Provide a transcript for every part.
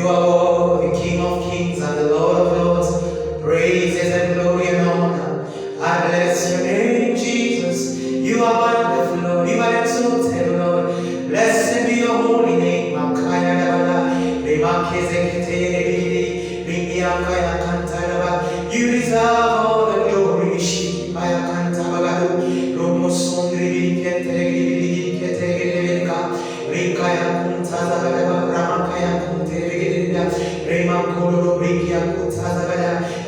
You are the King of Kings and the Lord of Lords. Praises and glory and honor. I bless your name, Jesus. You are wonderful, Lord. You are exalted, Lord. Blessed be your holy name. You deserve all the glory.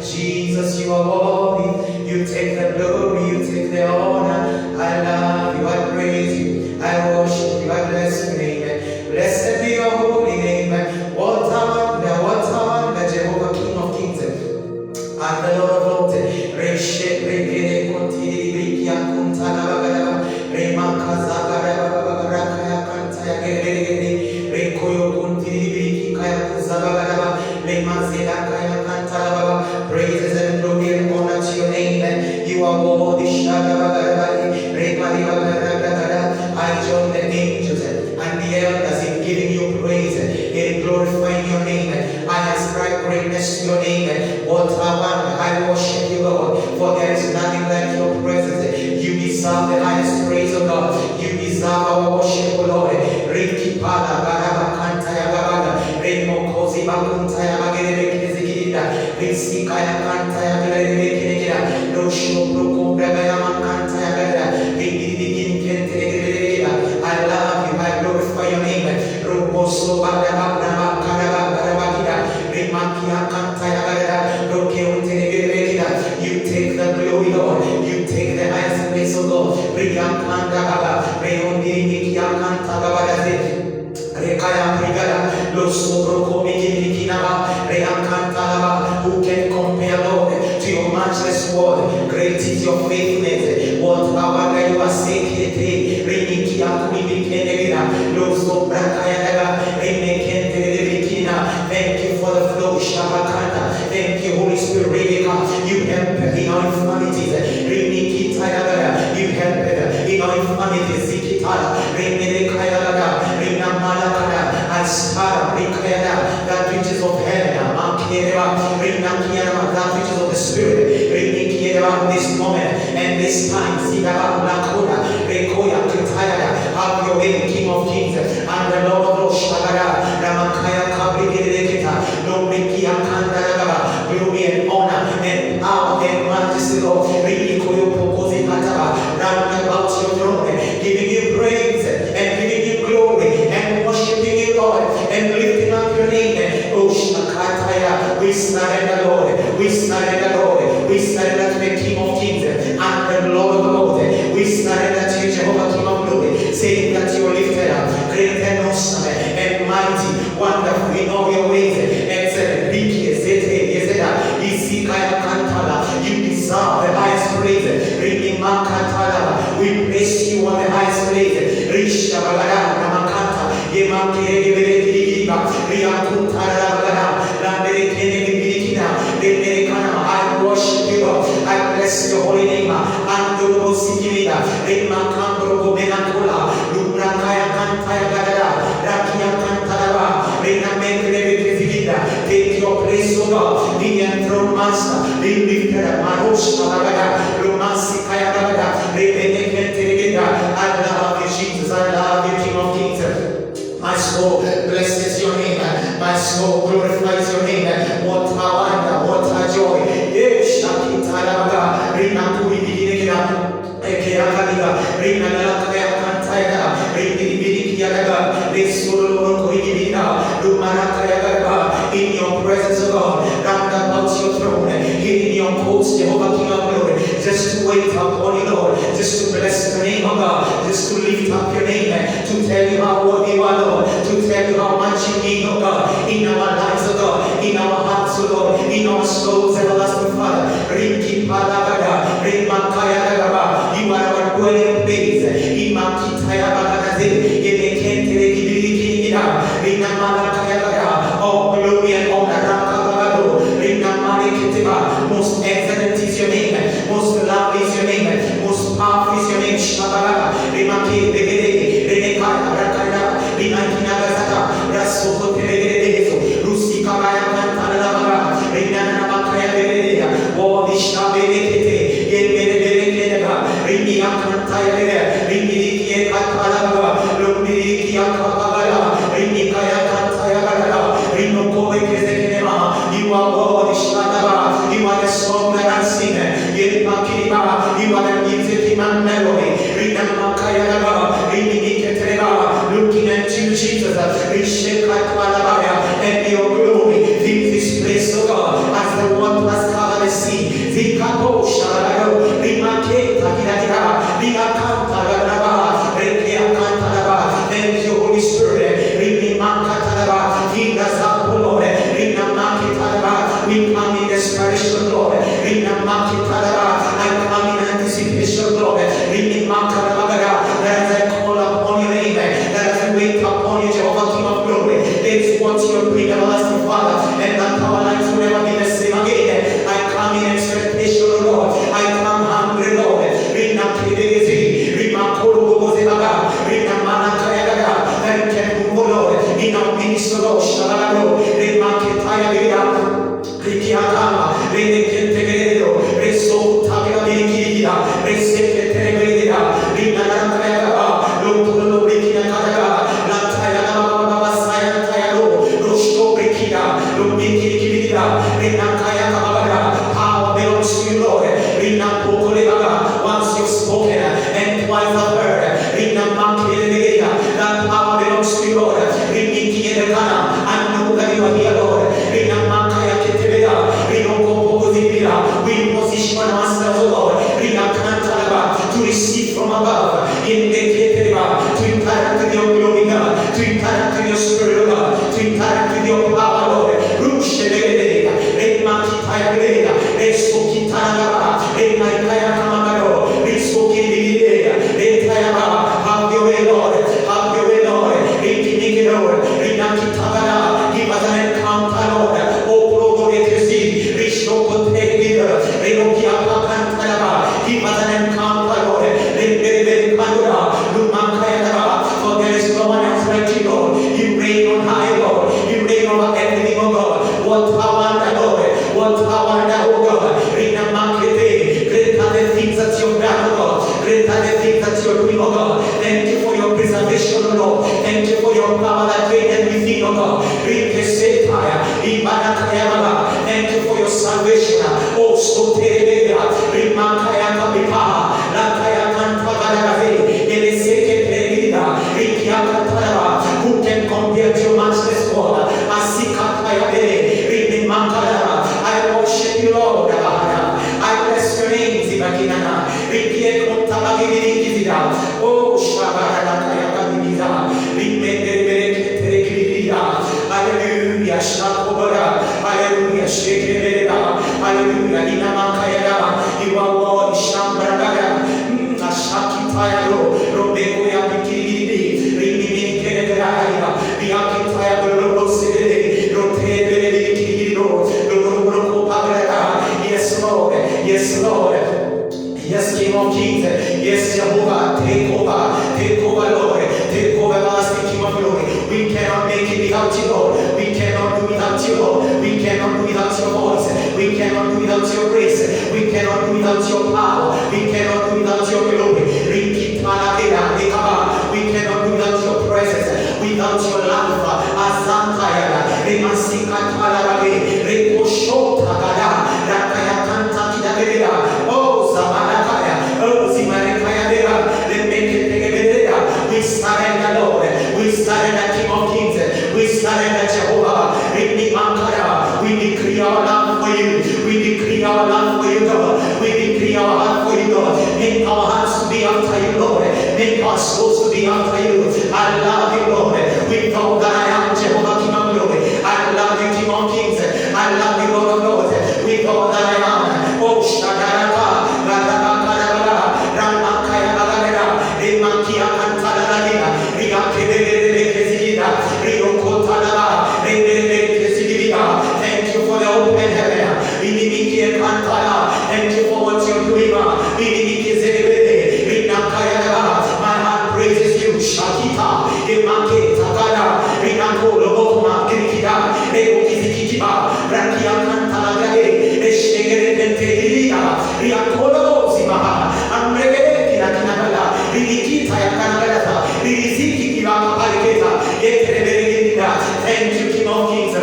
Jesus, you are worthy. You take the glory, you take the honor. I love you, I praise you, I worship you, I bless your name. Blessed be your holy name. What a wonder, Jehovah, King of Kings and the Lord of Lords. Reshe regere kontiri bikia kuntana bagara rema kaza bagara kaya kantaya gere rekoyo kontiri biki kaya kuza bagara rema zeda kaya kantala baba. Praises and glory and honor to your name. You are worthy. Shada bagara rema bagara. I join the angels and the elders in giving you praise, in glorifying your name. I ascribe greatness to your name. What a wonder. I worship you, Lord, for there is nothing like your presence. You deserve the highest praise, O God. You deserve our worship, O Lord. Riki pada baraba kantaya baraba remo kozi bakuntaya bagere kezikida risi kaya kantaya bagere kezikida rosho proko bagaya makantaya bagere rigi kente. I love you. I glorify your name. Roboso baraba baraba baraba baraba remakia kantaya bagere roke unte. You take the glory, Lord. You take the highest place, O Lord. Riyakanda baba, reyondi yakanta baba daze, rekaya brigada, losobro komiki kinaba, reyakanta baba. Who can compare, Lord, to your matchless word? Great is your faithfulness. What power you are sacred, reniki yakuni kenegina, losobra kaya remekente bikina. Thank you for the flow, Shabakanda. Thank you, Holy Spirit. You help in our infirmities. You help in our infirmities. That which is of heaven, that which is of the Spirit. This moment and this time, have your way, King of Kings and the Lord of Lords. Glory and honor and power and majesty, Lord. Round about your throne, giving you praise and giving you glory and worshiping you, Lord, and lifting up your name. Oh, Shakataya, we surrender, Lord. We surrender, Lord. We surrender to the King of Kings and the Lord of Lords. We surrender to you, Jehovah, King of Glory, saying that you are lifted up, great and awesome and mighty, wonderful in all your ways. Excellent, Biki, Zete, Yezeda, Isikaya Kantala. You deserve the highest praise. Rinima Kantala. We bless you on the highest praise. Risha Bagada, Namakanta, Yemakere, Riakuntara Bagada, Landere Kenegina, Demerekana. I worship you, I bless your holy name. Andro Sikida, Remakambro Benakula, Lubrakaya Kantaya Bagada, Rakia Kantara, Renamekre Vigida. Take your place, O God, the enthroned master, the lifted Marosha Bagada, Romasi Kaya Bagada, Rebenekente. I love you, Jesus. I love you, King of Kings. My soul blesses your name. My soul glorifies your name. What a wonder, what a joy. Yes, Shakitaraga, Rina Kuri Bigina, Ekeakaliga, Rina Lakaya Kantaya, Rini Bidikiaga, Resolo Koigina, Lumarakayaga, in your presence, O God, round about your throne, in your courts, Jehovah, King of Glory, just to wait upon you, Lord, just to bless the name of God, just to lift up your name, to tell you how worthy you are, Lord, to tell you how much you need, O God, in our lives, O God, in our hearts, O Lord, in our souls, everlasting Father. Riki Palagada, Remakaya Dagaba, you are our dwelling place. Imakitaya Bagadaze, Yemekente Gibirikina, Rinamalakaya Baga, all glory and honor, Rakabagado, Rinamalekiteba, most excellent is your name, most lovely is your name, most powerful is your name, Shabalaga, Rimaki, Begede, Renekaya, Rakaya, Rinakina Gazaka, Rasuko Teregedezo, Rusi. You are God, Ishnadaba. You are the song that I sing. You are the music and melody. Looking at you, Jesus, and your glory. Fill this place, oh God, as the waters cover the sea. Thank you, Holy Spirit. We come in desperation, Lord. I come in anticipation, Lord. As I call upon your name, as I wait upon you, Jehovah, King of glory. That's what you're doing, everlasting Father. And that our lives will never be the same again. I come in expectation, Lord. I come hungry, Lord. In our ministry, Lord, Shalalo, Remaketaya Vida, Rikiakama, Renekentegredo, Reso Tabiabikia, Reseketregredia, Rinanakaya, Lokulo Rikiakaya, Lataya Sayantayalo, Rosto Rikia, Lumikikida, Renakaya Kabara, power belongs to you, Lord, Rinapokoleva, once you've spoken, and twice I've heard, Rinamakelegia, that power belongs to you, Lord. I know that you are here, Lord. We position ourselves, Lord, to receive from above, to interact with your glory, God, to interact with your spirit, God, to interact with your power, Lord. Have your way, Lord. Have your way, Lord. Give us an encounter, Lord. Oh, glory to see. Restore, take leader. Give us an encounter, Lord. For there is no one else like you, Lord. You reign on high, Lord. You reign over everything, oh God. What power, Lord. What power, oh God. Great are the things that you've done, oh God. Great are the things that you're doing, oh God. Thank you for your preservation, oh Lord. Thank you for your power that reigned within, oh God. Thank you for your salvation. Oh, so who can compare to your matchless God? I worship you, Lord. I bless your name, Zibakinana. Oh, hallelujah, Shakobara, hallelujah, Shekereda, hallelujah, Ninamakaya, you are Lord, Shambara, Ashakitayalo, Robekoya Bikiri, Rimini Kenegraya, Biakitaya, Rosede, Rotede, Roko Pagrada. Yes, Lord, yes, Lord. Yes, King of Kings. Yes, Jehovah. Take over, Lord. Take over, everlasting King of glory. We cannot make it without you, Lord. We cannot do without you, Lord. We cannot do without your voice. We cannot do without your grace. We cannot do without your power. We cannot do without your glory. We cannot do without your presence. Without your love. Azantaya. Oh, Zamanakaya. Oh, Zimanakaya. We surrender, Lord. We surrender, King of Kings. We surrender, Jehovah. We decree our love for you. We decree our love for you, God. We decree our heart for you, God. Make our hearts to be after you, Lord. Make our souls to be after you. I love you, Lord. With all that I am, Jehovah, King of glory. I love you, King of Kings. I love you, Lord of Lords. With all that I am. Oh, Shadaraba. Thank you for the open heaven. Thank you for what you're doing. My heart praises you. Shakita. Thank you, King of Kings.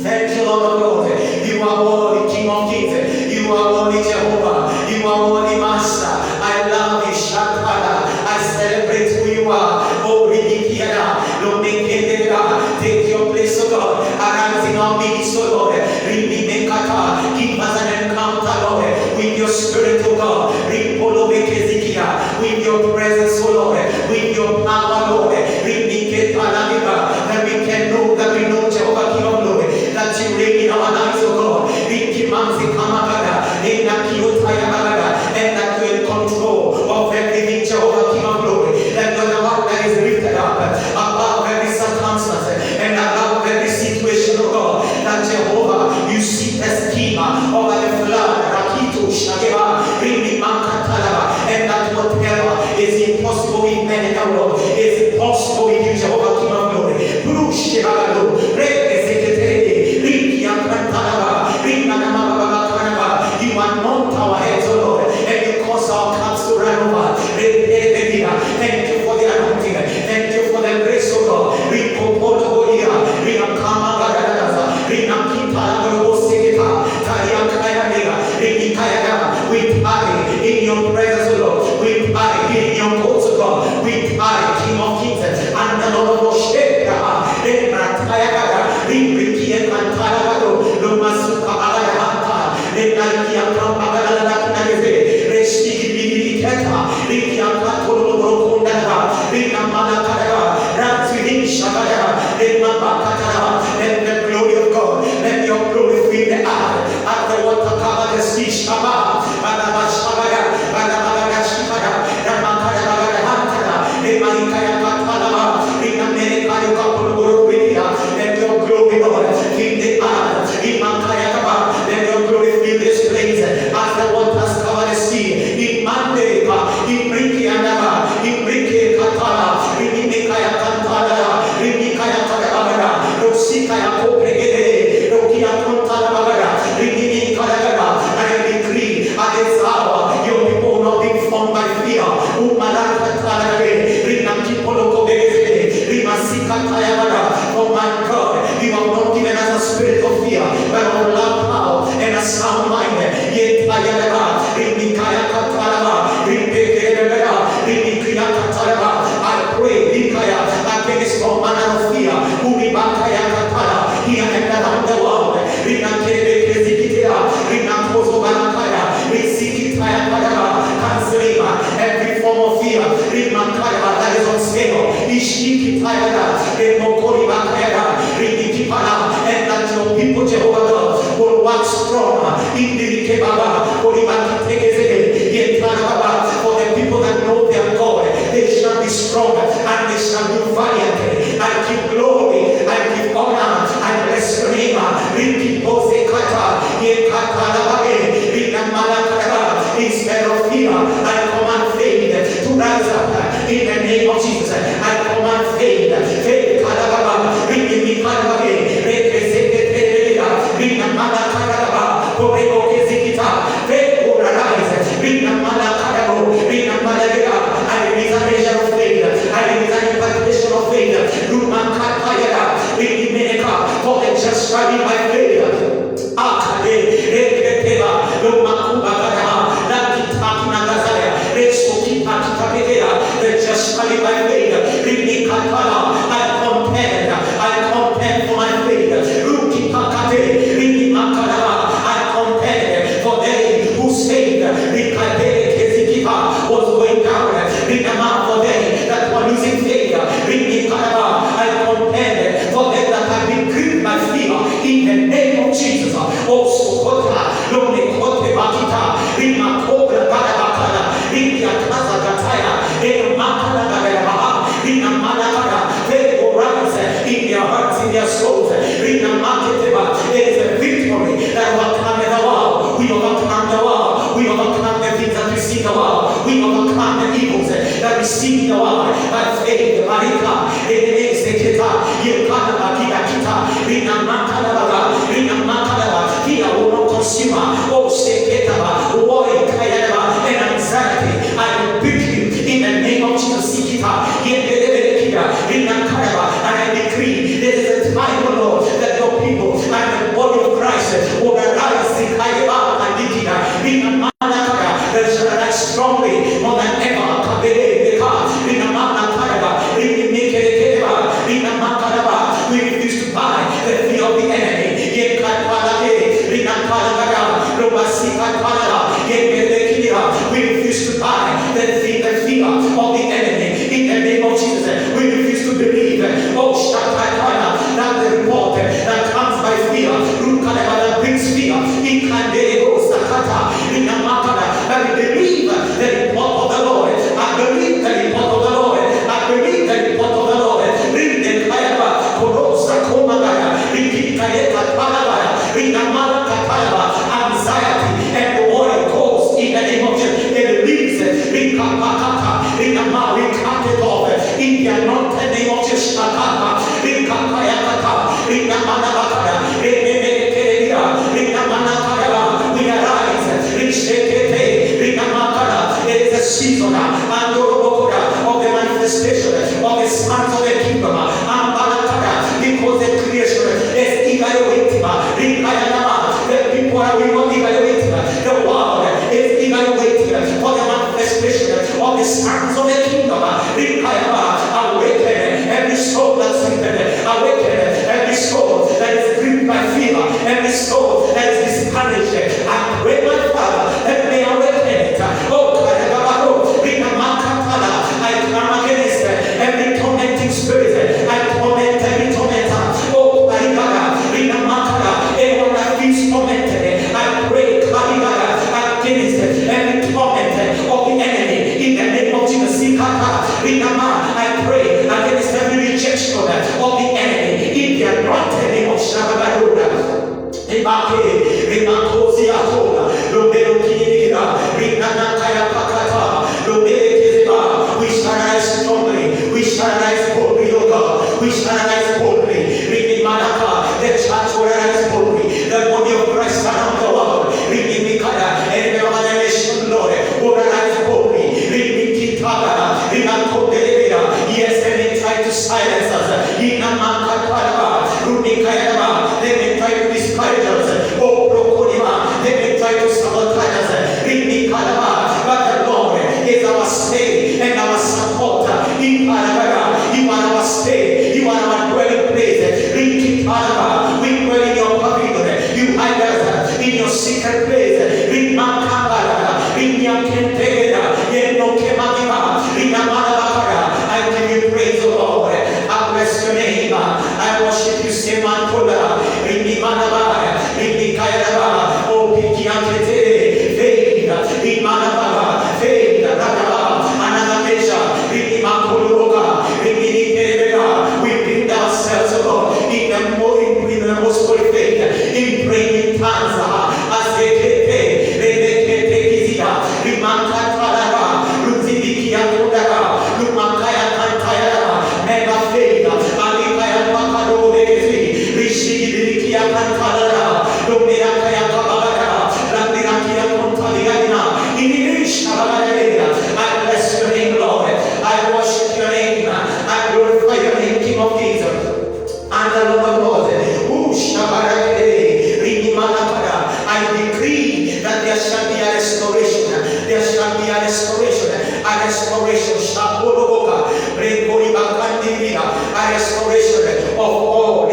Thank you, Lord of Lords. You are worthy, King of Kings. You are worthy, Jehovah. You are worthy, Master. I love you, Shakara. I celebrate who you are. Oh, Ridikiana. Take your place, oh God. Arising on me, so Lord. Rimimekata. Give us an encounter, Lord, with your spirit, oh God. Ripolobekezikia. With your presence, oh Lord. With your power, Lord. Rimiketalaviva. That we can know, that we know, Jehovah, King of Glory, that you reign in our lives, oh God. Rikimanzi kamagada. And that you're in control of everything, Jehovah, King of Glory. That you're the one that is lifted up above every circumstance and above every situation, oh God. That Jehovah, you see the schema over the flood, Rakito, Shageva, and that whatever is impossible with men in the world is impossible with you, Jehovah, King of Glory. You anoint our heads, O Lord, and you cause our cups to run over. Thank you for the anointing. Thank you for the grace, O God. We party in your presence, O Lord. We party in your courts, O God. We party, King of Kings, and the Lord of Lords. Let the glory of God, let your glory fill the earth. As the water cover the sea, let your glory, Lord, fill the earth. Let your glory fill this place. As the waters cover the sea, in Mandeva, in Brikianava, in Brikatala, in Mikaya Kantala, in Mikaya Kadabara, Rosikaya Kopregede, Rokia Kontala, in Mikaya. I decree at this hour, your people will not be formed by fear. Umalaka Talare, Rinakipoloko Begede, Rimasika Tayavara. Oh my God, you have not given us a spirit of fear, but of love, power, and a sound mind. Yet Ayala, Rinikaya Katalava, Ripekera, Rinikia Katalava. I pray, Rikaya, against all manner of fear. Uribakaya Katala, here and around the world. Rinakebe Zikitia, Rinakozo Banakaya, Risikitaya Kadava, canceling every form of fear. Rimakaya that is on scale. Ishikitaya, Remokori Bakaya, Rinikipana, and that your people, Jehovah God, will walk strong in the Kebaba, for the people that know their God, they shall be strong and they shall do valiant. I give glory, I give honor, I bless your name. Instead of fear, I command faith to rise up in the name of Jesus. I command faith. Faith, I release a measure of faith. I release an impartation of faith. For the just shall be by faith. The just shall be by faith. I contend for my faith. I contend for they whose faith was going down. For they that were losing faith. I contend for them that have been gripped by fear. In the name of Jesus. Also, in their hearts, in their souls. There is a victory that overcome the world. We overcome the world. We overcome the things that we see in the world. We overcome the evils that we see in the world. By faith, Marika, fear will not consume us. And anxiety, I rebuke you in the name of Jesus. And I decree there is a time Rina Manabakara, Rene Keria, Rina Manakara, we arise, Rishekete, Rina Makara. It is a season of the manifestation of the sons of the kingdom. Because the creation is evaluating. The people are evaluating. The world is evaluating for the manifestation of the sons of the kingdom. Awaken every soul that's sleeping. Awaken every soul that is gripped by fear. Every soul that is discouraged. I pray, my Father, that they awaken it. I come against every tormenting spirit. I torment every tormentor. Oh, anyone that feels tormented, I pray against every torment of the enemy in the name of Jesus. I pray against every rejection of the enemy in the anointed name of Shabbat. We shall rise strongly. We shall rise boldly, O God. We shall rise boldly. The church will rise boldly. The body of Christ around the world. And the organization, Lord, will rise boldly. Yes, they may try to silence us. They may try to discourage us. They may try to sabotage us. But the Lord is our stay and our support. You are our stay. You are our dwelling place. We dwell in your pavilion. You hide us in your secret place. I give you praise, O Lord. I bless your name. I worship you, Semantola. Oh, Pikiakete, Faith, Imanaba, Faith, another measure, we bring ourselves, Lord, in the most holy faith, in praying in tongues, as they I bless your name, Lord. I worship your name. I glorify your name, King of Kings and the Lord of Lords. I decree that there shall be a restoration. There shall be a restoration. A restoration. A restoration of all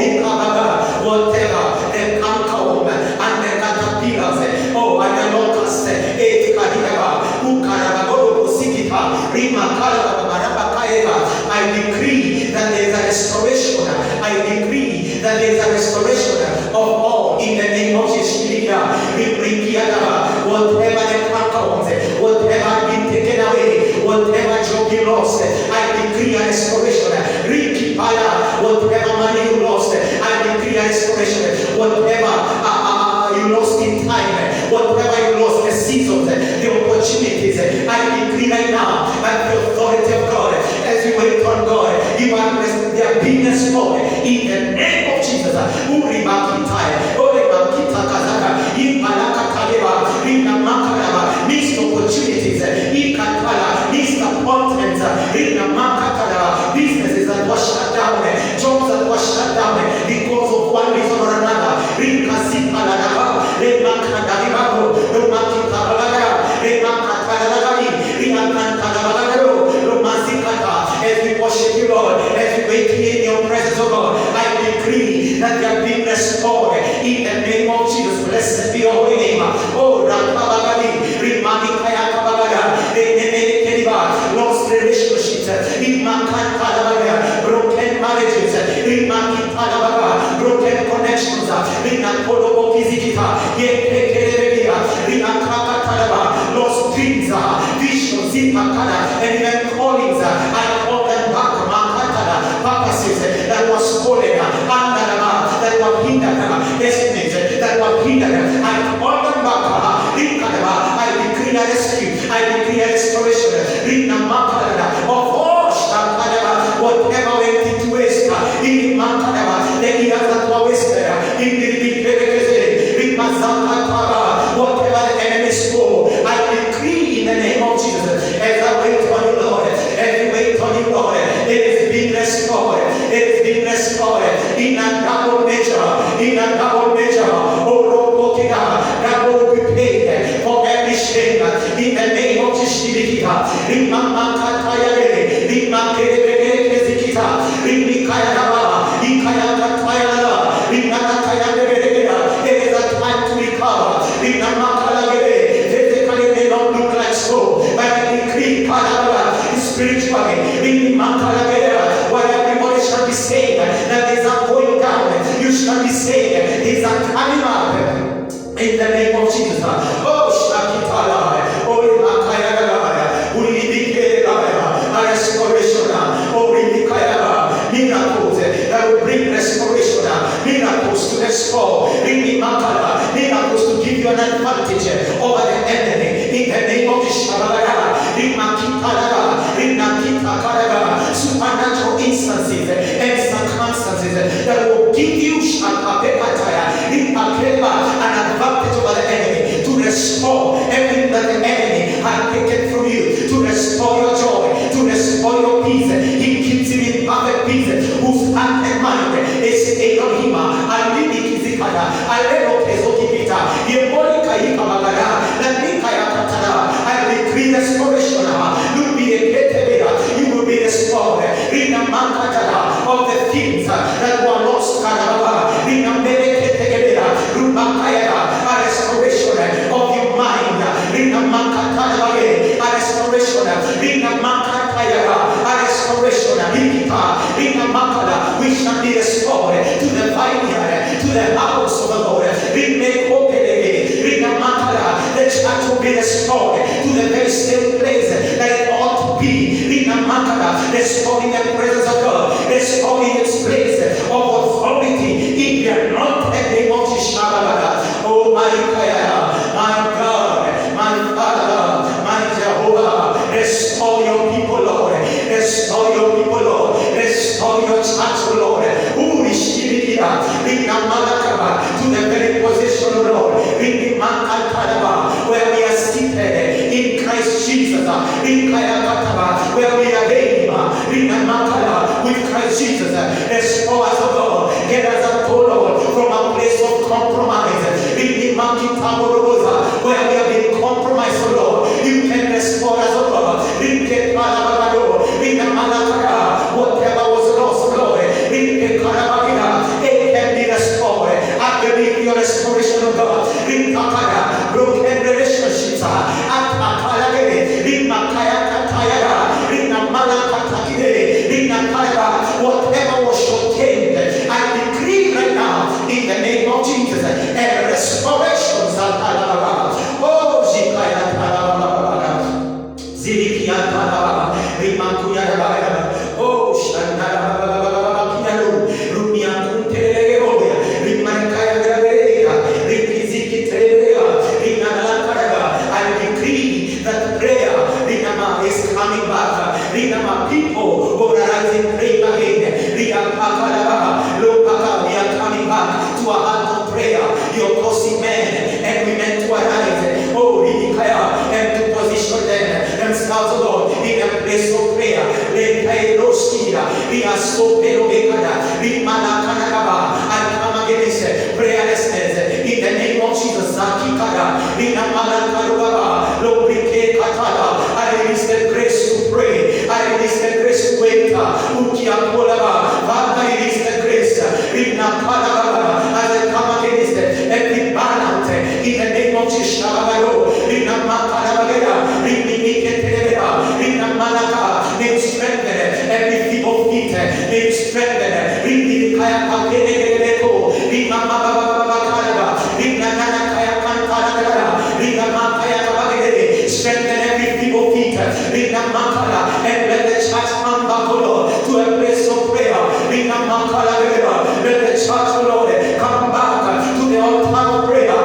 whatever the cankerworm and the caterpillars. Oh, and the locusts. I decree that there is a restoration. I decree that there is a restoration of all in the name of Jesus. Whatever the cankerworms, whatever has been taken away, whatever job you lost, I decree a restoration. Whatever money you lost, I decree a restoration. Whatever you lost in time, whatever you lost, the seasons, the opportunities, I decree right now by the authority of God, as you wait on God, you are their business, Lord, in the name of Jesus. Missed opportunities, missed appointments, businesses that were shut down, jobs that were shut down because of one reason or another. As we worship you, Lord, as we wait in your presence, oh God, I decree that they are being restored in the name of Jesus. Blessed be your holy name. Oh, lost relationships, broken marriages, broken connections, lost dreams, visions, and even callings. I call them back, purposes that were stolen, that were hindered, destinies that were hindered. I call them back. I decree a rescue. I decree a restoration of all whatever went into waste. The years that in a double measure, oh Rokotiga, that will be paid for every shame, in the name of Jesus. Rimama Kataya, Rimakere Zikita, Rimikaya, Ikaya Kataya, Rimakaya. It is a time to recover. Rimakala, physically may not look like so, but I decree spiritually, where everybody shall be saved, that is not going down, you shall be saved, is a coming up in the name of Jesus. Oh, Shakitala, oh, Imakaya, Ulibikaya, restoration, oh, Ribikaya, miracles that will bring restoration, miracles to restore, miracles to give you an advantage over the enemy, in the name of Jesus. Supernatural instances and circumstances that will give you an advantage over the enemy, to restore everything that the enemy had taken from you, to restore your joy, to restore your peace. He keeps you in perfect peace, whose heart and mind is stayed on him. I decree restoration. You will be restored of the things that were lost. A restoration of your mind. A restoration. A restoration. We shall be restored to the vineyard, to the house of the Lord. The church will be restored to the very same place that it ought to be. Restoring the presence of God, restoring its place of authority in the anointed name of Jesus. Oh my God, my Father, my Jehovah, restore your people, Lord. Restore your people, Lord. Restore your church, Lord. Who is to the very position, Lord, where we are seated in Christ Jesus, where we are reigning with Christ Jesus. Restore us, Lord. Get us up, Lord, from a place of compromise. Where we have been compromised, Lord, you can restore us, Lord. Whatever was lost, Lord, it can be restored. I believe your restoration of God. Broken relationships. Whatever was shortchanged, I decree right now in the name of Jesus a restoration. Oh, I decree that prayer is coming back. People who are rising, praying again. We are coming back to a heart of prayer. You're causing men and women to arise. Oh, and to position themselves, Lord, in a place of prayer. We are so I come against prayerlessness in the name of Jesus. I release the grace to pray. I release the grace to wait. I release the grace. As I come against every burnout in the name of Jesus. May strengthen every feeble feet. May strengthen. Strengthen every feeble feet. And let the church come back, Lord, to a place of prayer. Let the church, Lord, come back to the altar of prayer.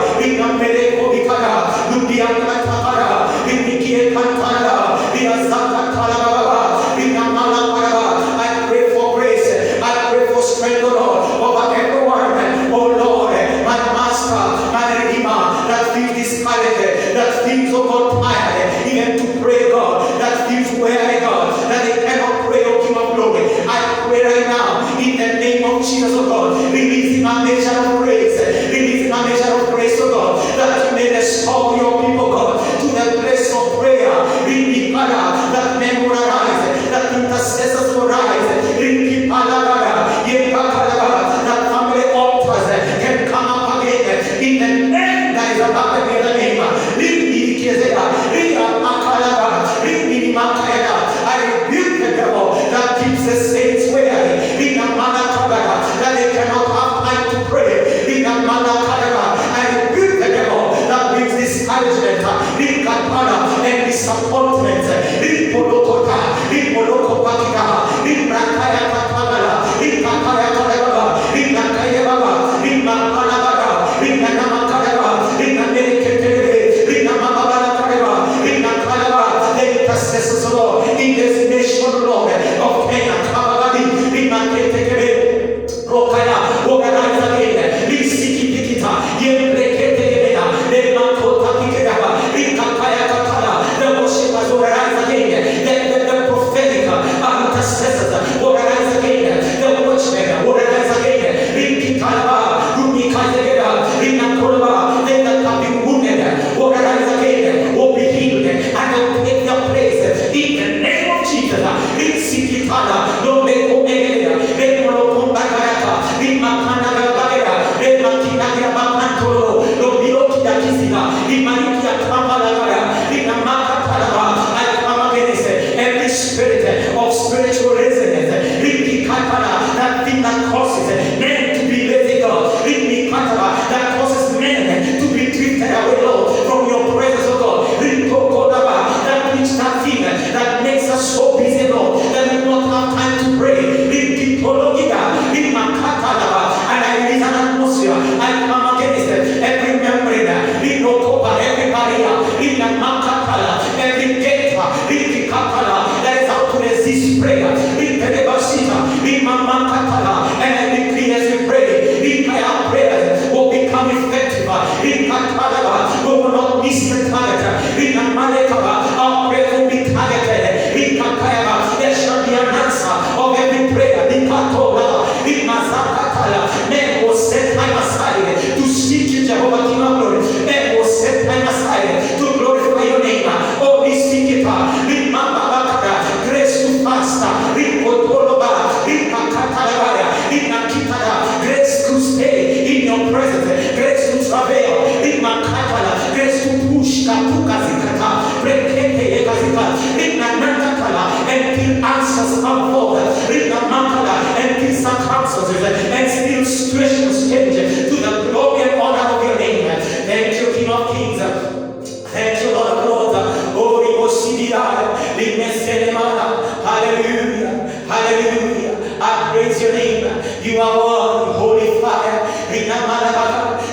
You are one holy fire.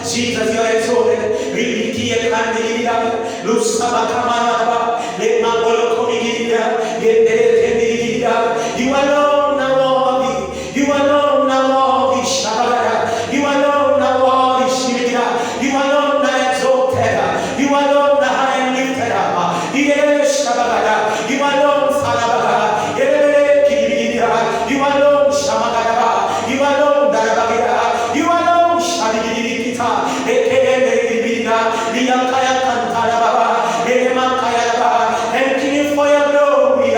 Jesus, you are exalted. You alone are worthy. You alone are worthy. You alone are worthy. You alone are exalted. You alone are high and lifted up. You alone, Sarabada. You alone, Shamadaba. You alone, Darabagida. You alone, Shadidikita. Thank you for your glory.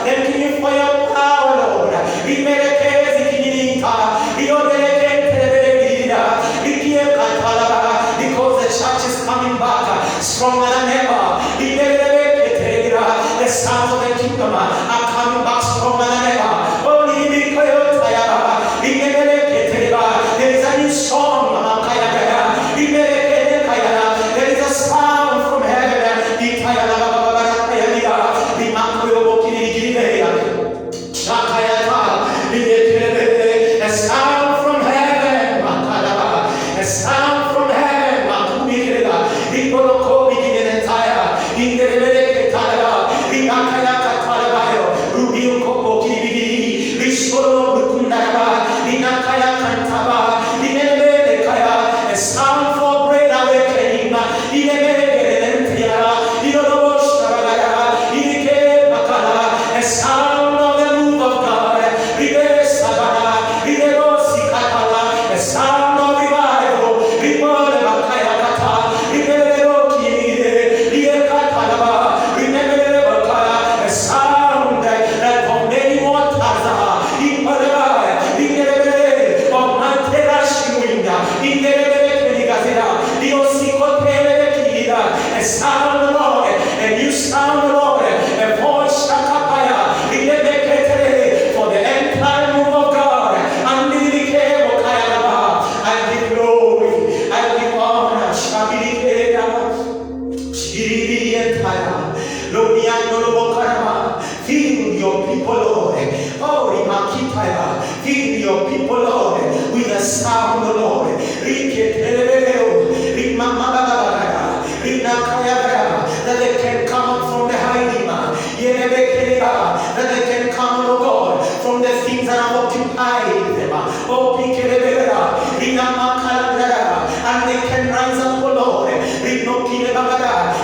Thank you for your power, Lord. Because the church is coming back stronger than ever. The sons of the kingdom are coming back stronger than ever. There is a new song. There is a sound from heaven. A sound from heaven. A sound from heaven. A sound for great awakening. A sound of the move of God. A sound of revival. A sound that for many waters of Manterashing wind. A sound, Lord, a new sound, Lord, a voice for the end time move of God. And the glory, and the honor, fill your people, Lord. Oh, fill your people, Lord, with the sound, Lord. That they can come out from the hiding, that they can come, oh God, from the things that are occupied them. Oh, and they can rise up, oh Lord,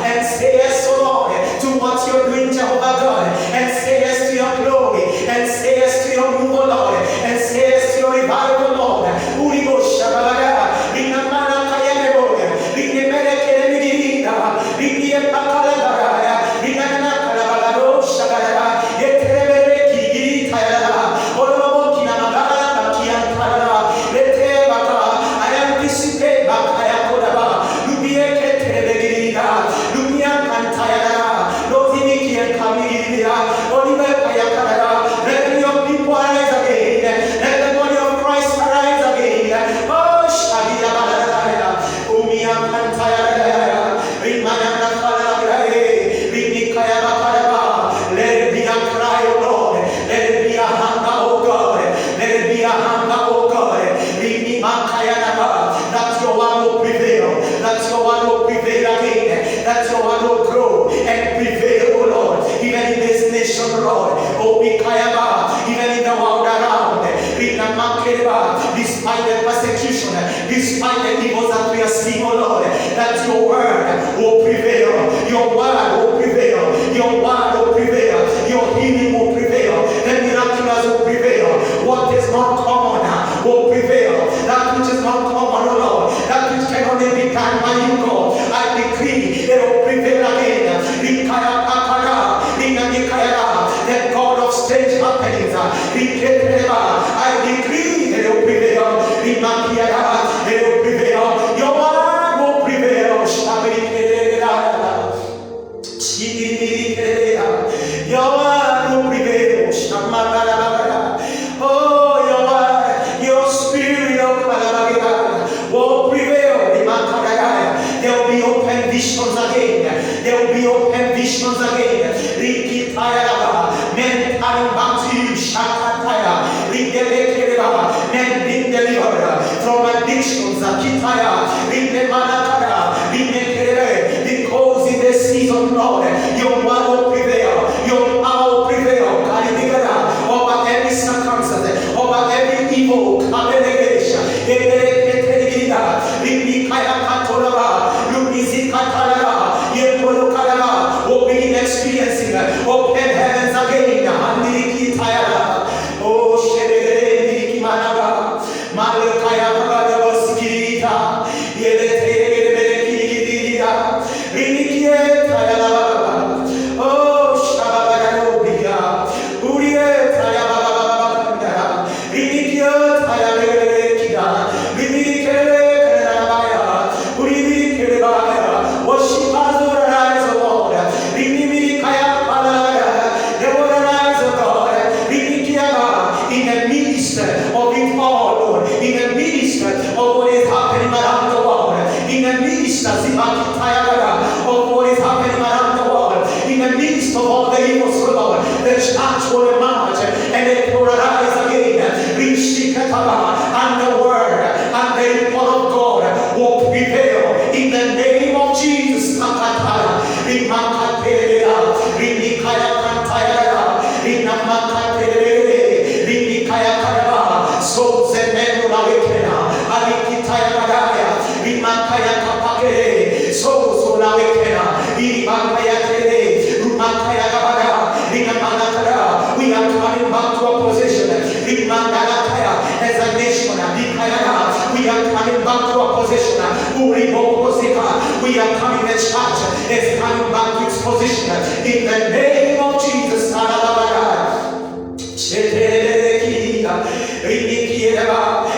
and say yes, oh Lord, to what you're doing, Jehovah God, and say yes to your glory, and say yes to your move, oh Lord, and say yes to your revival, Lord. Let your people rise again. Let the body of Christ rise again. Oh, let it be a cry, oh Lord. Let it be a hunger, oh God. Let it be a hunger, oh God. That your one will prevail. That your one will prevail again. That your one will grow and prevail, oh Lord. Even in this nation, Lord. Oh, even in the world around. Despite the persecution, despite the evils that we are seeing, oh Lord, that your word will prevail. Your word will prevail. Your word will prevail. Your healing will prevail. The miraculous will prevail. What is not common will prevail. That which is not common, oh Lord, that which can only be done by you, God, I decree it will prevail again. The God of strange happenings, I decree it will prevail. It will prevail. Your word will prevail. Your word will prevail. Oh, your word, your spirit will prevail. There will be open visions again. There will be open visions again. Men coming back to you. Men Jesus. Kitaya, Rinde Manakara, Rinde Kerere, because in this season, Lord, your word will prevail, your power will prevail, Kalibigara, over every circumstance, over every evil, Kabenegesha, Ebereketegida, Rindikaya Katolava, Lumizikatalava, Yepolokalava, will be experiencing open heavens again, Handikitaya, oh, Shedegere, Managa, Malakaya, Sikita, Yelete, Rinikie, oh, Shabagarobia, Urie, Tayababa, Rinikia, Tayabekida, Rinike, Uribaya, worship us with the eyes of God, Rinimikaya, they were the eyes of God, Rinikia, in the midst of it all, Lord, in the midst of what is happening around the world, in the midst of what is happening around the world, in the midst of all the evil, Lord, the church will emerge and they will arise again, and the word and the report of God will prevail in the name of Jesus. Souls and men will awaken. Souls will awaken. We are coming back to our position as a nation. We are coming back to our position. We are coming, the church is coming back to its position in the name of Jesus.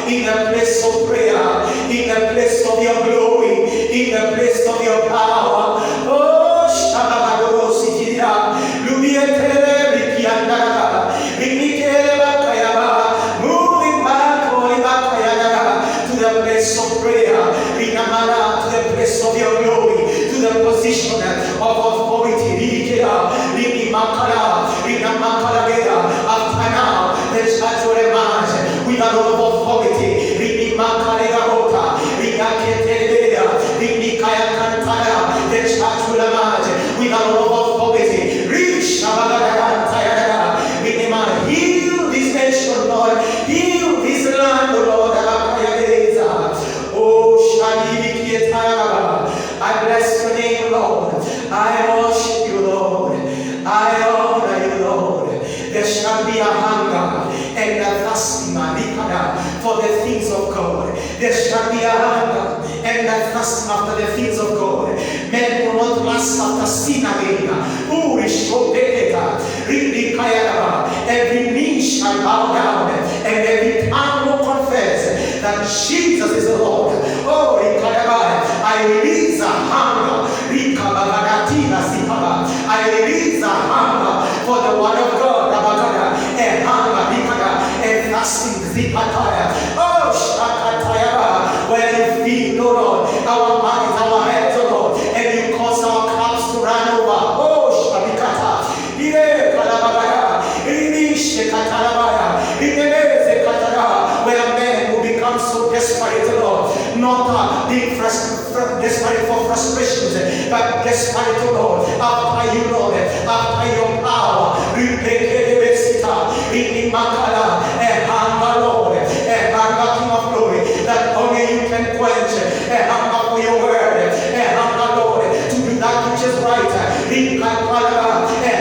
In the place of prayer, in the place of your glory, in the place of your power. Oh, Shabbat, Sikia, Lubiate, Rikianda, moving back, to the place of prayer, to the place of your glory, to the position of authority. After now, the church will emerge with a lot of authority. The church will emerge with a lot of authority. Heal this nation, Lord. Heal this land, Lord. Oh, I bless your name, Lord. I worship you, Lord. I honor you, Lord. There shall be a hunger and a thirsting for the things of God. There shall be a hunger and a thirst after the things of God. Men will not lust after sin again. Every knee shall bow down and every tongue will confess that Jesus is the Lord. Oh, I release a hunger. I release a hunger for the word of God. And hunger, and fasting. Oh, Shakataya, where you feel, oh Lord, our minds, our heads, oh Lord, and you cause our cups to run over. Oh, Shabikata, where men will become so desperate, Lord, not being desperate for frustrations, but desperate, Lord, after you, Lord, after your power. And hunger, Lord, and hunger, King of glory, that only you can quench, and hunger for your word, and hunger, Lord, to do that which is right, and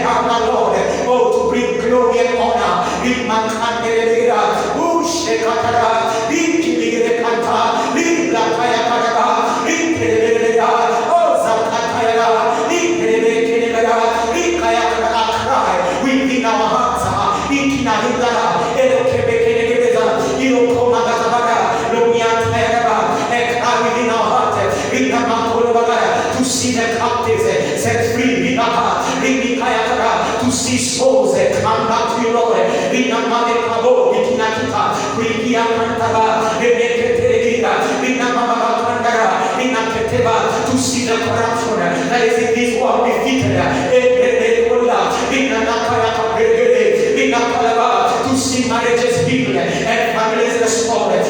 hunger, Lord, oh, to bring glory and honor, within our hearts, to see the captives set free, to see souls come back to you, Lord. To see the corruption that is in this world defeated, to see marriages healed and families restored.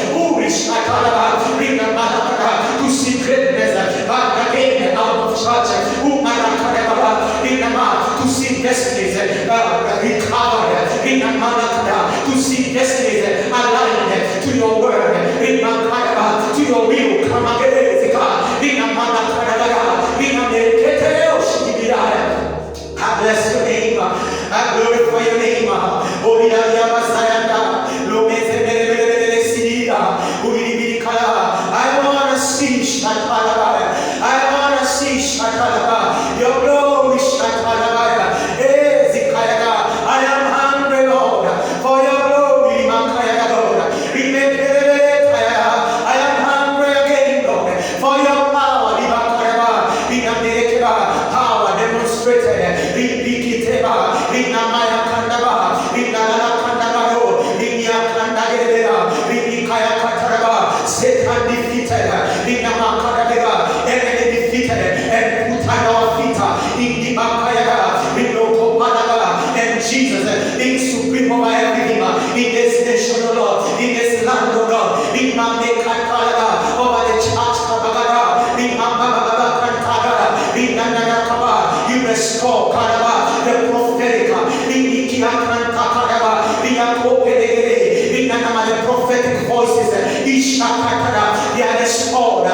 sword.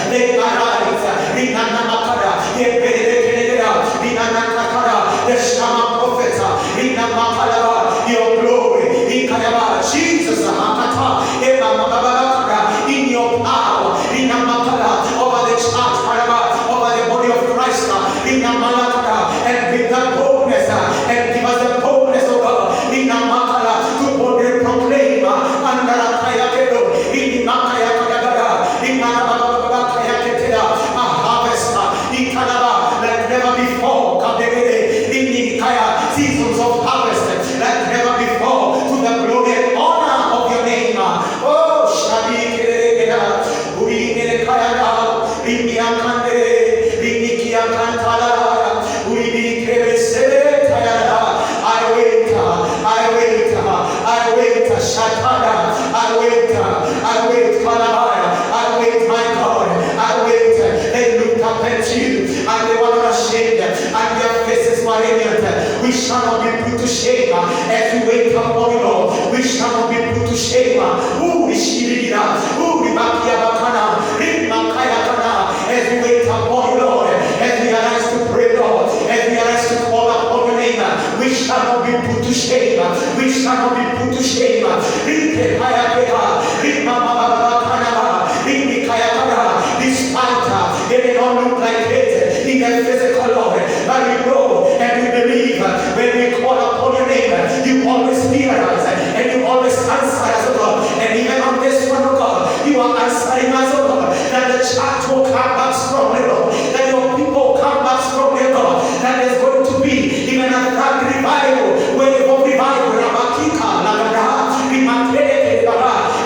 They arise. The Shama prophets. Your glory. Jesus. In your power. Over the church. Over the body of Christ. And with that boldness. And give us the boldness of God. To boldly proclaim. A harvest like never before. Seasons of harvest like never before, to the glory and honor of your name. Oh, Shabi Kerekeda, Uri Kerekayada, Rimia Kandere, Rimikia Kantala, Uri Keresere Kayada. I wait, Shatada, I wait, Kalabaya, I wait, my God, I wait. They looked up at you, and they were not ashamed, and their faces were radiant. We shall not be put to shame as we wait upon you, Lord. We shall not be put to shame. Who is Shirina? Who is Bakiabakana? As we wait upon you, Lord, as we arise to pray, Lord, as we arise to call upon your name, we shall not be put to shame. We shall not be put to shame. Despite it may not look like it in the physical, Lord, but we know and we believe when we call upon your name, you always hear us and you always answer us, oh God. And even on this one, oh God, you are answering us, oh God, that the church will come back strongly, Lord, that your people will come back strongly, God, that there's going to be even a third revival, wave of revival, Rabakika, Lagada, Rimakere,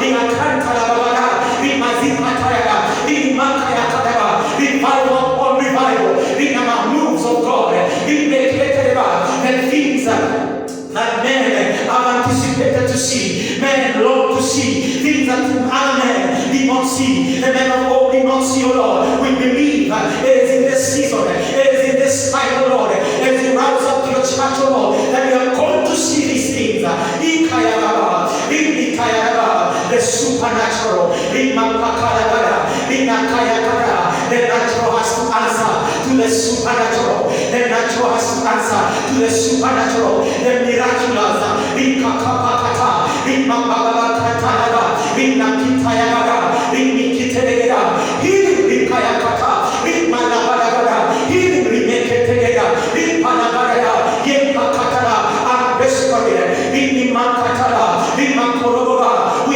Rimakanta, Lagada, Rimazipataya, Rimakaya, revival upon revival, moves of God, and things that men have anticipated to see, men long to see, things that other men did not see, the men of God did not see, oh Lord. We believe it is in this season, it is in this time, oh Lord, as you rouse up your church, oh Lord, that we are going to see these things. The supernatural, the natural has to answer to the supernatural, the natural has to answer to the supernatural, the miraculous, we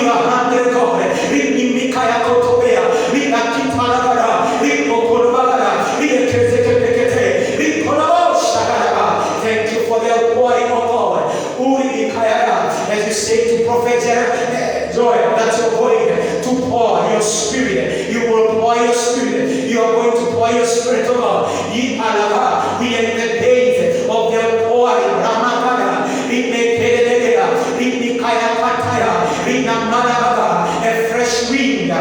are hungry, God. Thank you for the outpouring of God. As you say to Prophet Joel, that you're going to pour your spirit. You will pour your spirit. You are going to pour your spirit, oh God. We are in the days of the outpouring. A fresh wind, a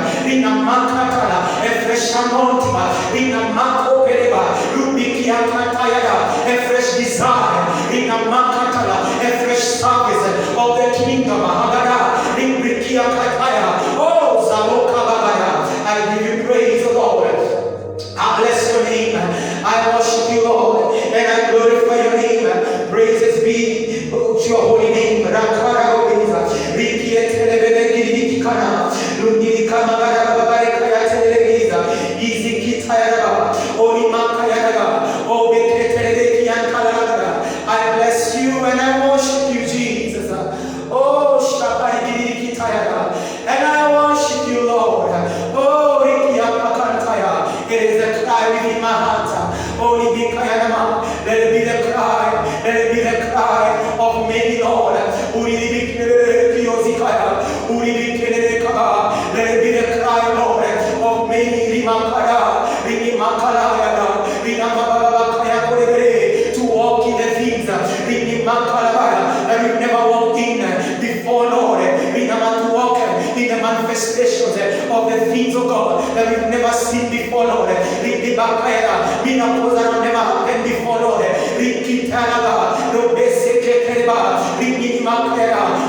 fresh anointing, a fresh desire, a fresh service of the kingdom. Oh, I give you praise, Lord. I bless your name. I worship you, Lord, and I glorify your name. Praises be to your holy name. I bless you and I worship you, Jesus. Oh, and I worship you, Lord. Oh, it is a cry within my heart. Oh, let it be the cry. Let it be the cry of many, Lord. Let it be the cry, Lord, of many. To walk in the things that we've never walked in before, Lord. To walk in the manifestations of the things of God that we've never seen before, Lord. Never happened before, Lord.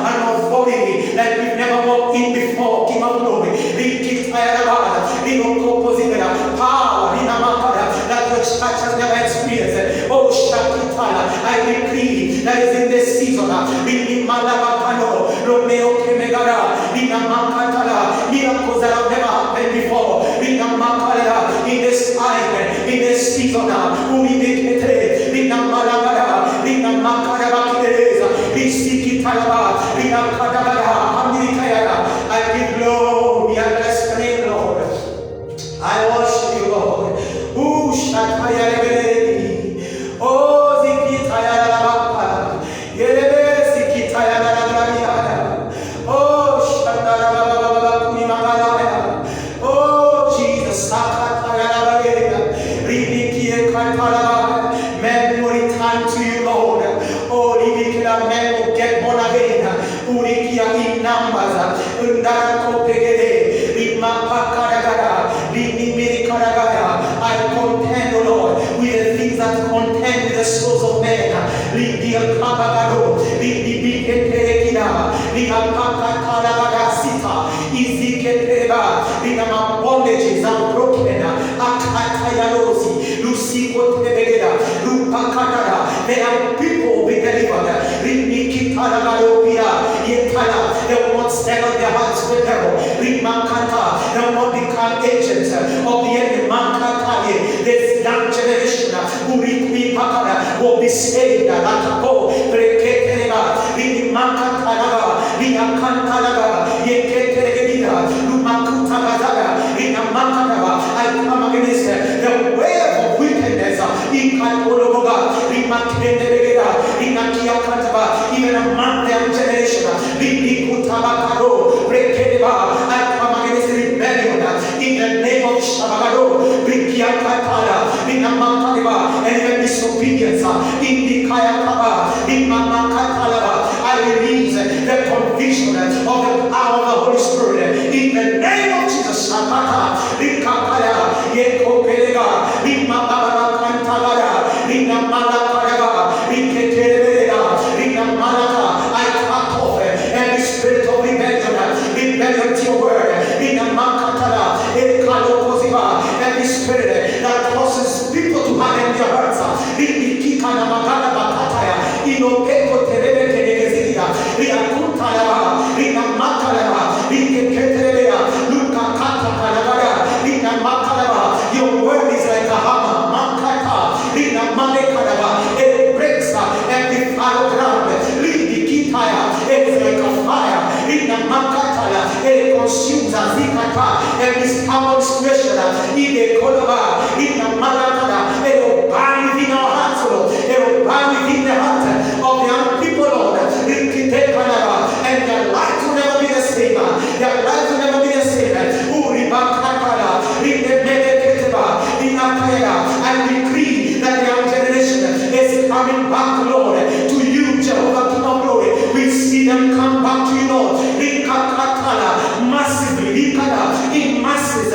An authority like we've never walked in before. King of glory. Power that the church has never experienced. Oh, Shakitala, I decree that is in this season. Romeo Kemegara, miracles that have never happened before. In this time, in this season, I give glory and bless the name, Lord. I worship you, Lord. Ooh, Shataya Rebelli. Oh, Zikitaya Labaka. Yerebe Zikitaya Labariana. Oh, Shatara Kuimagalaya. Oh, Jesus, Sakataya Labarena. Ribikie Kantalaba. Men will return to you, Lord. Oh, Ribikila, men will get born again. Urikia in numbers. Undara Kopegede. Rimapakadagada. I contend, O Lord, with the things that contend with the souls of men. My bondages are broken. There are people be delivered. They will not stand on their hearts with the devil. They will not become agents of the enemy. This young generation will be saved. I come against the wave of wickedness. Even among their generation, I come against rebellion in the name of Shabagado, and even disobedience in the Kayakaba, in Mamakatalaba. I release the conviction of the power of the Holy Spirit in the name of Jesus. Shakata, Rikapaya, Yekopelega, Rimababa Kantalada, Rinamalakaraga, Riketelea, Rinamalaka. I cut off every spirit of rebellion to your word. Rinamakatala, Ekalokoziba, every spirit that causes people to harden their hearts. Rikikana Magana Bakataya, Inopeko Terebe Tenegezia, Riakutalaba, Rinamakala, Riketelea, Luka Katakalabada, Rinamakalaba. Your word is like a hammer, Makata, Rinamalekadaba. It breaks every fallow ground. Rikikitaya, it is like a fire. Rinamakatala, it consumes Azikata, every stubborn situation. Ide Kolaba, Rinamalakada, it will burn within our hearts, Lord. It will burn within the heart of the young people, Lord. And their lives will never be the same. Their lives will never be the same. I decree that the young generation is coming back, Lord, to you, Jehovah, King of glory. We see them come back to you, Lord. Massively, in masses.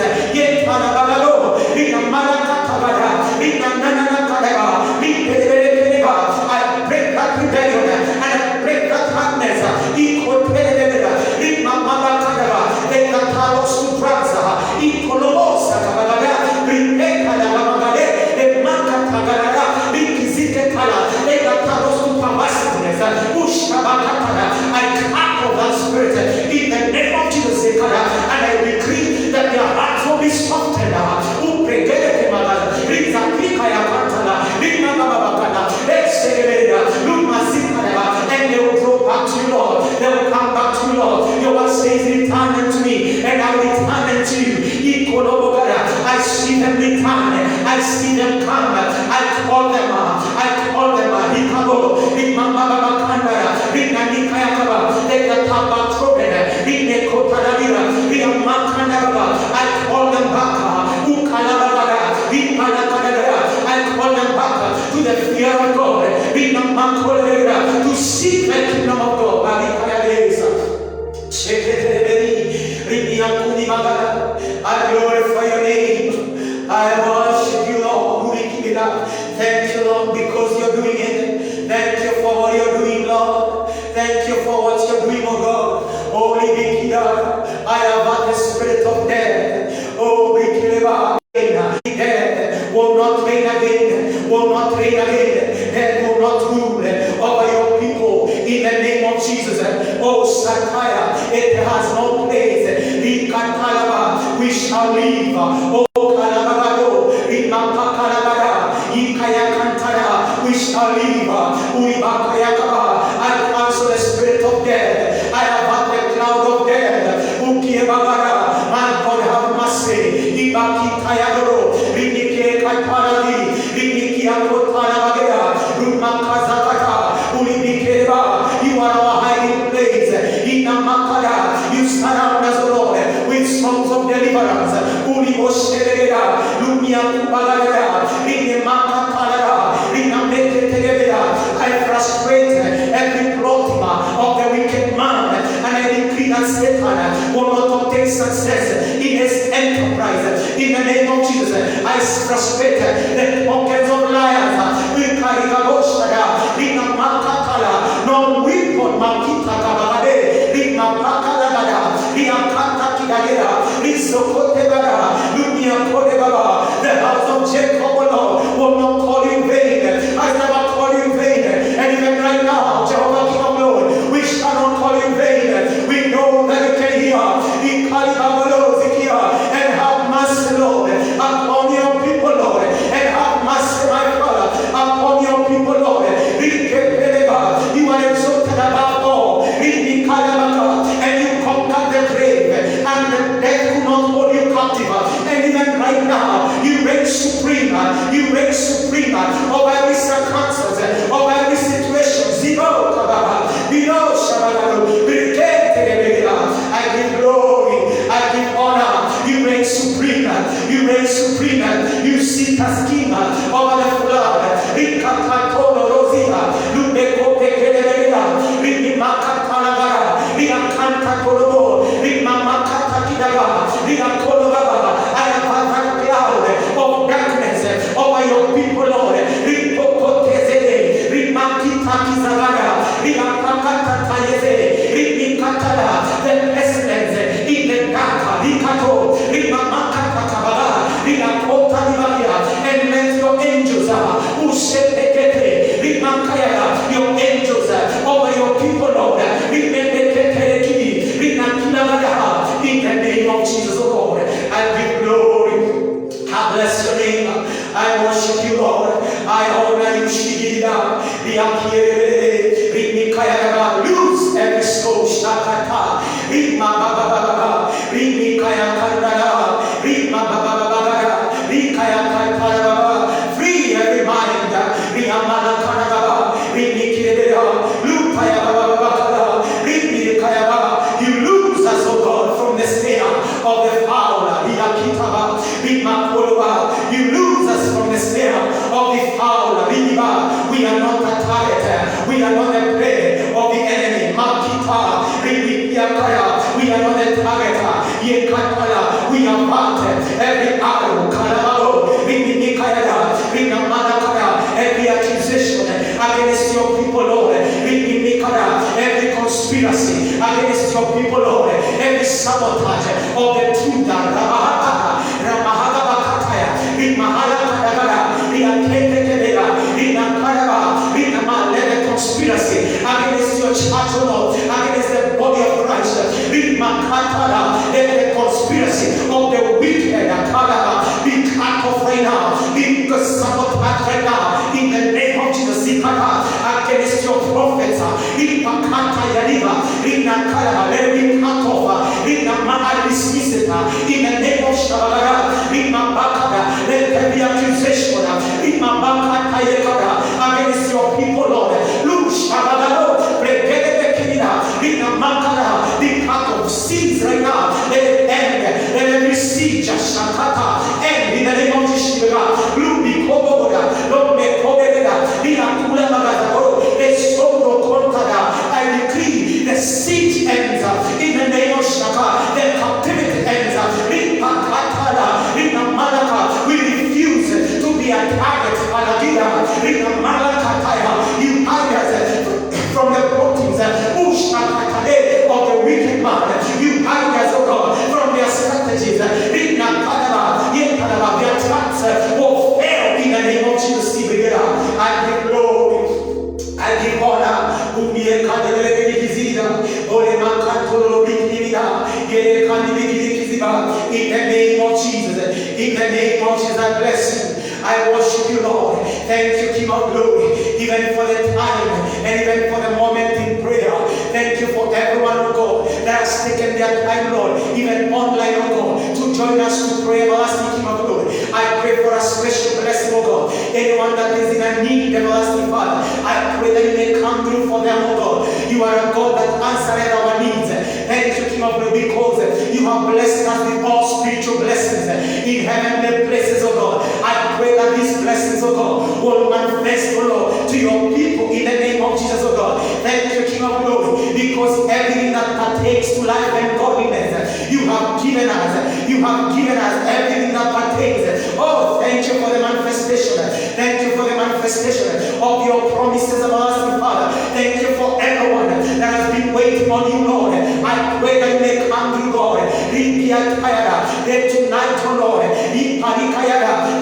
shall live. Oh, Kalabagado, Imapakalabada, Ikaya Kantara, we shall live. Uribakayakaba, I cancel the spirit of death. I have the cloud of death. Ukiebagada, my God have mercy. Ibakitayagoro, Rinike Kataradi, Rinikia Kotarabagada, Rumakazakata, Uribikeba, you are our hiding place. Inamakada, you surround us, Lord, with songs of deliverance. Uriboshereda, Lumia Kubalada, Rinemakatara, Rinameketegeda. I frustrate every plot of the wicked man, and I decree that Satan will not obtain success in his enterprise. In the name of Jesus, I frustrate the pockets of liars. No weapon, Makita Kabade, Rima Pakalagada, Riakata Kidagera, Risokotebara, Lumia Kodebaba, the house of Jacob will not call in vain. I never call in vain. And even right now, Jehovah King of Lord, we shall not call in vain. We know that you can hear. And have mercy, Lord, upon your people, Lord. And have mercy, my Father, upon your people, Lord. You are exalted above all. And you conquered the grave, and the death could not hold you captive. And even right now, you reign supreme. You reign supreme over every circumstance, over every situation. Zero, below Shabbat, I give glory, I give honor. You reign supreme. You reign supreme. You sit as king over the flood. Rikakatolo Rosia, Lubeko Pekelea, Rimakatana, Riakanta Kolobo, Rimamakata Kidaga, Riakolova. I have a cloud of darkness over your people, Lord. Ripokotezede, Rimakita Kizagada, Riakakata Tayeze, Rimikatala, the pestilence in the dark, Rikato, Rimamakata Kabala, Riakota Rivalia, and let your angels, Ushepekete, Rimakaya, your angels over your people, Lord. Rimekete, Rinakilagada, in the name of Jesus, O Lord. I give glory. I bless your name. I worship you, Lord. I honor you, Shigida. Lose every soul, Shakata. Rima Baba, Rimikaya Kandara, Rima Baba, Rikaya Kandara, free every mind, Riamana Kanaba, Rimikira, Lupaya Baba, Rimikaya. You lose us, O God, from the snare of the fowler, Riakitaba, Rimakolova. You lose us from the snare of the fowler, Riba. We are not a target, we are not a prey of the enemy, Makita, Ribiakaya. We are not a target, Yekatala. We are part every arrow, Kalabao, Ribikaya, Rinamanakaya, every accusation against your people, Lord, Ribikaya, every conspiracy against your people, Lord, every sabotage of the truth, Ramahaka, Ramahaka, Rimahala, Riakete, Rinakaraba, Rinama, let the conspiracy against your church, Lord, against the body of Christ, Rimakatala, let the conspiracy of the wicked be cut off right now, be sabotaged right now, in the name of Jesus, against your prophets, let it be cut off, I dismiss it, in the name of Shabbat, let there be accusation, against your people, Lord, the cut of seeds right now, let it end, let every siege, Shakata, end in the name of Jesus, Lubi Koboda, Lombe Kobeda, Riakula Magazaro, Esondo Kontada. I decree the siege ends in the name of Shaka, the captivity ends, Ripakatala, Rinamalaka. We refuse to be a target, Alagida, Rinamalakataya. You hide us from the proteins, Ushakatade of the wicked man. You hide us, oh God, from their strategies, Rinakalaba, Yekalaba, their attacks will fail in the name of Jesus. In the name of Jesus. In the name of Jesus, I bless you. I worship you, Lord. Thank you, King of Glory, even for the time and even for the moment in prayer. Thank you for everyone, oh God, that has taken their time, Lord, even online, oh God, to join us to pray, everlasting King of Glory. I pray for a special blessing, oh God. Anyone that is in a need, everlasting Father, I pray that you may come through for them, oh God. You are a God that answers our needs. Thank you, King of Glory, because you have blessed us with all spiritual blessings in heavenly places, oh God. I pray that these blessings, oh God, will manifest, oh Lord, to your people in the name of Jesus, oh God. Thank you, King of Glory, because everything that pertains to life and godliness, you have given us. You have given us everything that pertains. Oh, thank you for the manifestation. Thank you for the manifestation of your promises, everlasting Father. Thank you for everyone that has been waiting on you, Lord. I pray that you may come through, God. That tonight, oh Lord,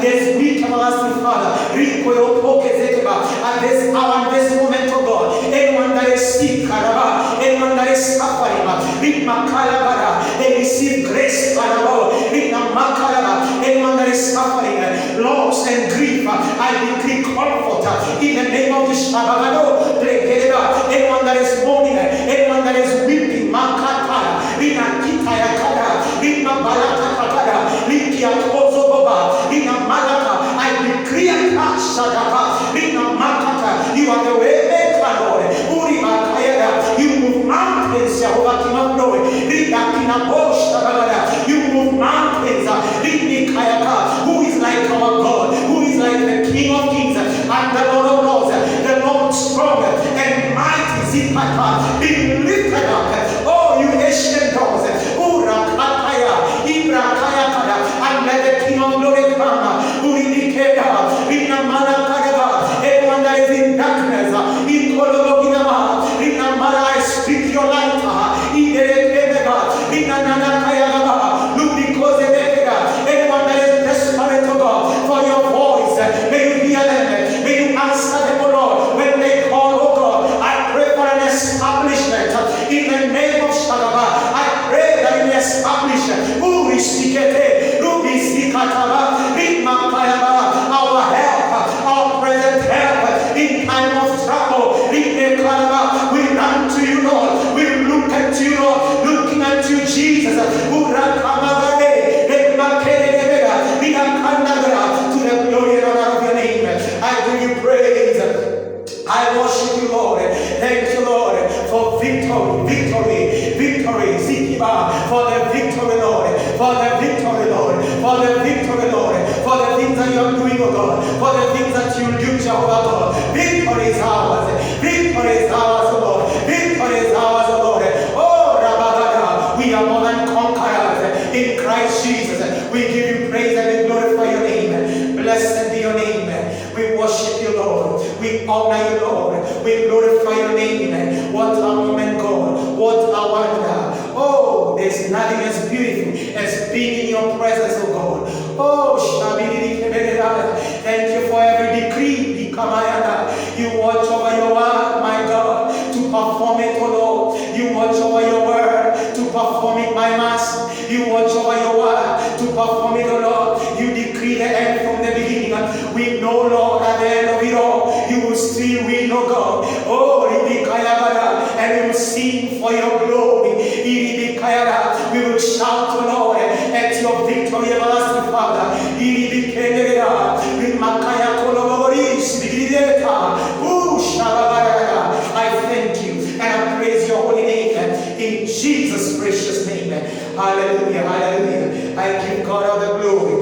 this week, everlasting Father, at this hour, at this moment, oh God, anyone that is sick, anyone that is suffering, they receive grace, anyone that is suffering, loss and grief, I decree comfort in the name of Jesus. Anyone that is mourning, anyone that is weeping, I decree you are the way maker, Lord. You move mountains, Jehovah King of Glory. You move mountains. Who is like our God? Who is like the King of Kings and the Lord of Lords? The Lord strong and mighty, being lifted up. Oh, you ancient doors. And let the King of Glory come. Everyone that is in darkness, I speak your light. Look, because anyone that is desperate to God for your voice, may you hear them, may you answer them, O Lord, when they call, O God. I pray for an establishment in the name of Shadaba. I pray that you may establish our help, our present help in time of trouble. We run to you, Lord. We look at you, Lord. Looking at you, Jesus. To the glory and honor of your name. I give you praise. I worship you, Lord. Thank you, Lord, for victory, Zikiba, for the victory, Lord, for the victory, Lord, for the victory, Lord, for the things that you are doing, oh God, for the things that you will do, Jehovah God. Victory is ours, oh Lord, victory is ours, oh Lord. Oh, Rabagada, we are more than conquerors in Christ Jesus. We give you praise and we glorify your name. Blessed be your name. We worship you, Lord. We honor you, Lord. We glorify your name. What a moment, God. What a wonder. Oh, there's nothing as beautiful as being in your presence, oh God. Oh, thank you for every decree. You watch over your word, my God, to perform it, oh Lord. You watch over your word to perform it, my Master. You watch over your word to perform it, oh Lord. You decree the end from the beginning. We know, Lord, at the end of it all, you will still win, oh God. Oh, and we will sing for your glory. We will shout, oh Lord, at your victory, everlasting Father. I thank you and I praise your holy name in Jesus' precious name. Hallelujah, hallelujah. I give God all the glory.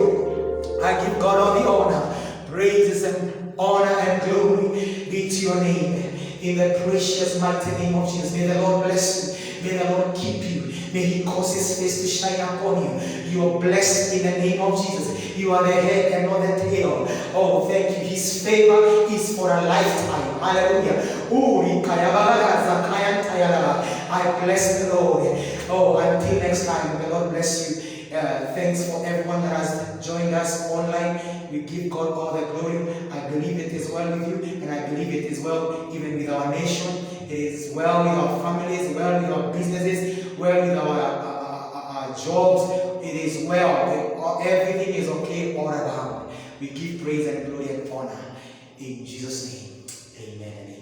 I give God all the honor. Praises and honor and glory be to your name. In the precious mighty name of Jesus. May the Lord bless you. May the Lord keep you. May He cause His face to shine upon you. You are blessed in the name of Jesus. You are the head and not the tail. Oh, thank you. His favor is for a lifetime. Hallelujah. I bless the Lord. Oh, until next time, the Lord bless you. Thanks for everyone that has joined us online. We give God all the glory. I believe it is well with you, and I believe it is well even with our nation. It is well with our families, well with our businesses, well with our jobs, it is well. Everything is okay all around. We give praise and glory and honor. In Jesus' name, amen and amen.